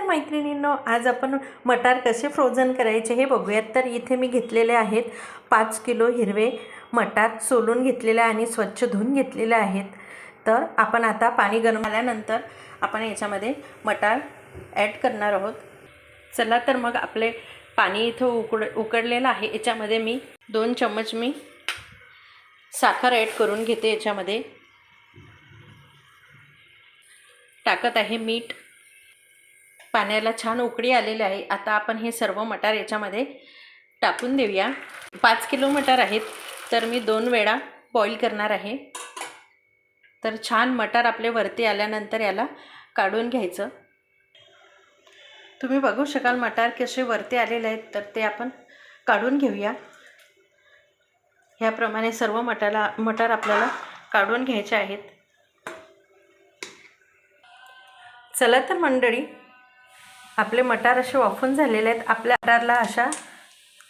तर मैत्रिणींनो, आज आपण मटार कसे फ्रोझन करायचे हे बघूयात। तर इथे मी घेतलेले आहेत 5 किलो हिरवे मटार, सोलून घेतलेले आणि स्वच्छ धुवून घेतलेले आहेत। तर आपण आता पाणी गरम झाल्यानंतर आपण याच्यामध्ये मटार ॲड करणार आहोत। चला तर मग आपले पाणी इथं उकडलेलं आहे। याच्यामध्ये मी 2 चम्मच मी साखर ॲड करून घेते। याच्यामध्ये टाकत आहे मीठ। पाण्याला छान उकळी आलेली आहे। आता आपण हे सर्व मटार याच्यामध्ये टाकून देऊया। 5 किलो मटार आहेत, तर मी 2 वेळा बॉईल करणार आहे। तर छान मटार आपले वरती आल्यानंतर याला काढून घ्यायचं। तुम्ही बघू शकाल मटार कसे वरती आलेले आहेत, तर ते आपण काढून घेऊया। ह्याप्रमाणे सर्व मटार आपल्याला काढून घ्यायचे आहेत। चला तर मंडळी, आपले मटार असे वाफून झालेले आहेत। आपल्या मटारला अशा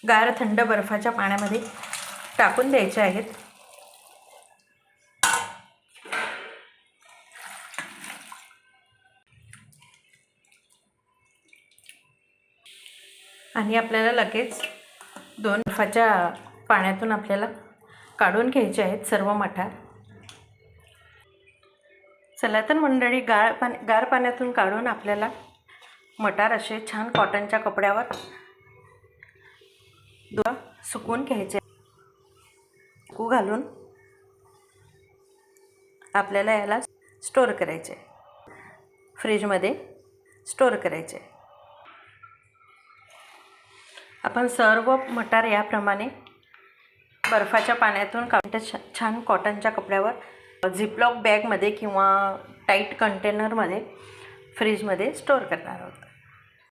गार थंड बर्फाच्या पाण्यामध्ये टाकून द्यायचे आहेत। आणि आपल्याला लगेच 2 बर्फाच्या पाण्यातून आपल्याला काढून घ्यायचे आहेत सर्व मटार। चला तर मंडळी, गार पाण्यातून काढून आपल्याला मटार असे छान कॉटनच्या कपड्यावर सुकवून घ्यायचे। सुकू घालून आपल्याला याला स्टोर करायचे, फ्रीजमध्ये स्टोर करायचे। आपण सर्व मटार याप्रमाणे बर्फाच्या पाण्यातून काढून छान कॉटनच्या कपड्यावर झिपलॉक बॅगमध्ये किंवा टाईट कंटेनरमध्ये फ्रीजमध्ये स्टोर करणार आहोत।